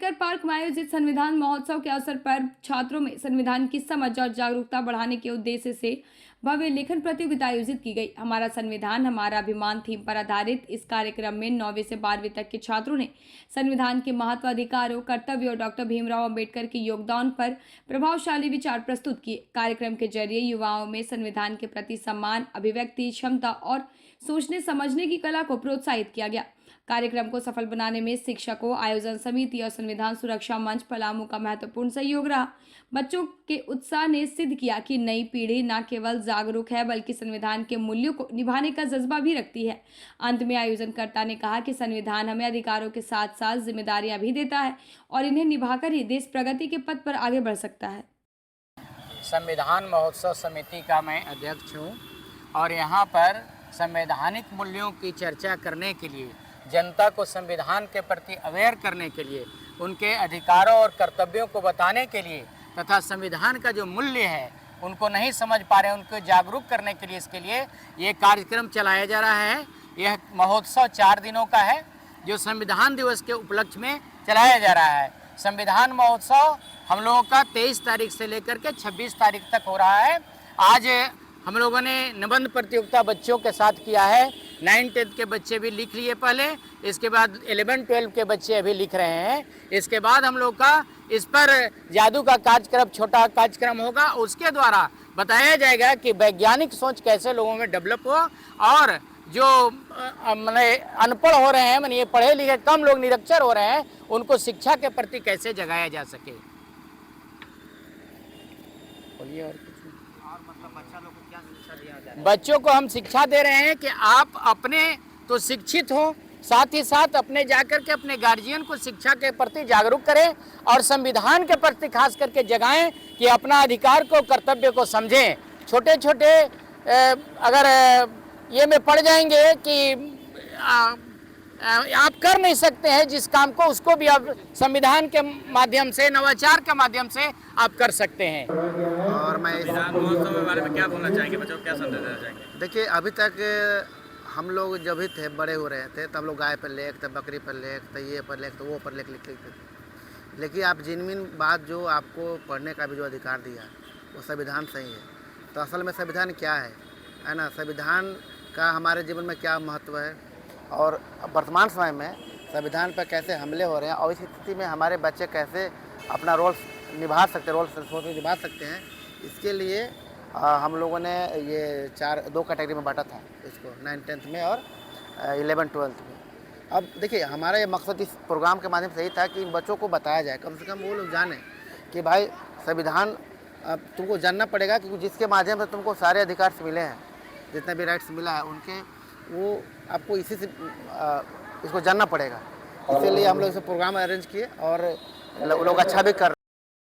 Ambedkar park में आयोजित संविधान महोत्सव के अवसर पर छात्रों में संविधान की समझ और जागरूकता बढ़ाने के उद्देश्य से भव्य लेखन प्रतियोगिता आयोजित की गई। हमारा संविधान हमारा अभिमान थीम पर आधारित इस कार्यक्रम में 9वीं से 12वीं तक के छात्रों ने संविधान के महत्व, अधिकारों, कर्तव्यों और डॉक्टर भीमराव अंबेडकर के योगदान पर प्रभावशाली विचार प्रस्तुत किए। कार्यक्रम के जरिए युवाओं में संविधान के प्रति सम्मान, अभिव्यक्ति क्षमता और सोचने समझने की कला को प्रोत्साहित किया गया। कार्यक्रम को सफल बनाने में शिक्षकों, आयोजन समिति और संविधान सुरक्षा मंच पलामू का महत्वपूर्ण सहयोग रहा। बच्चों के उत्साह ने सिद्ध किया कि नई पीढ़ी न केवल जागरूक है बल्कि संविधान के मूल्यों को निभाने का जज्बा भी रखती है। अंत में आयोजनकर्ता ने कहा कि संविधान हमें अधिकारों के साथ साथ जिम्मेदारियां भी देता है और इन्हें निभाकर ही देश प्रगति के पथ पर आगे बढ़ सकता है। संविधान महोत्सव समिति का मैं अध्यक्ष हूँ और यहाँ पर संवैधानिक मूल्यों की चर्चा करने के लिए, जनता को संविधान के प्रति अवेयर करने के लिए, उनके अधिकारों और कर्तव्यों को बताने के लिए तथा संविधान का जो मूल्य है उनको नहीं समझ पा रहे हैं उनको जागरूक करने के लिए, इसके लिए ये कार्यक्रम चलाया जा रहा है। यह महोत्सव 4 दिनों का है जो संविधान दिवस के उपलक्ष्य में चलाया जा रहा है। संविधान महोत्सव हम लोगों का 23 तारीख से लेकर के 26 तारीख तक हो रहा है। आज हम लोगों ने निबंध प्रतियोगिता बच्चों के साथ किया है। 9th-10th के बच्चे भी लिख लिए पहले, इसके बाद 11-12 के बच्चे अभी लिख रहे हैं। इसके बाद हम लोग का इस पर जादू का कार्यक्रम, छोटा कार्यक्रम होगा। उसके द्वारा बताया जाएगा कि वैज्ञानिक सोच कैसे लोगों में डेवलप हो और जो माने अनपढ़ हो रहे हैं, माने ये पढ़े लिखे कम लोग निरक्षर हो रहे हैं, उनको शिक्षा के प्रति कैसे जगाया जा सके। बोलिए और मतलब बच्चा लोग को क्या शिक्षा दिया जा रहा है? बच्चों को हम शिक्षा दे रहे हैं कि आप अपने तो शिक्षित हो, साथ ही साथ अपने जाकर के अपने गार्जियन को शिक्षा के प्रति जागरूक करें और संविधान के प्रति खास करके जगाएं कि अपना अधिकार को, कर्तव्य को समझें। छोटे छोटे अगर ये में पड़ जाएंगे कि आप कर नहीं सकते हैं जिस काम को, उसको भी आप संविधान के माध्यम से, नवाचार के माध्यम से आप कर सकते हैं। और मैं संविधान महोत्सव के बारे में क्या बोलना चाहेंगे, बच्चों को क्या संदेश देना चाहेंगे? देखिए, अभी तक हम लोग जब भी थे, बड़े हो रहे थे, तब लोग गाय पर लेख, तब बकरी पर लेख, तो ये पर लेख, तो वो पर लेख लिखते थे। लेकिन आप जिनमिन बात जो आपको पढ़ने का भी जो अधिकार दिया वो संविधान सही है। तो असल में संविधान क्या है ना? संविधान का हमारे जीवन में क्या महत्व है और वर्तमान समय में संविधान पर कैसे हमले हो रहे हैं और इस स्थिति में हमारे बच्चे कैसे अपना रोल निभा सकते हैं, रोल निभा सकते हैं। इसके लिए हम लोगों ने ये 2 कैटेगरी में बांटा था इसको, 9th-10th में और 11-12th में। अब देखिए, हमारा ये मकसद इस प्रोग्राम के माध्यम से यही था कि इन बच्चों को बताया जाए, कम से कम वो लोग जाने कि भाई संविधान तुमको जानना पड़ेगा, क्योंकि जिसके माध्यम से तुमको सारे अधिकार मिले हैं, जितने भी राइट्स मिला है उनके, वो आपको इसी से इसको जानना पड़ेगा। इसीलिए हम लोग इसे प्रोग्राम अरेंज किए और लोग अच्छा भी कर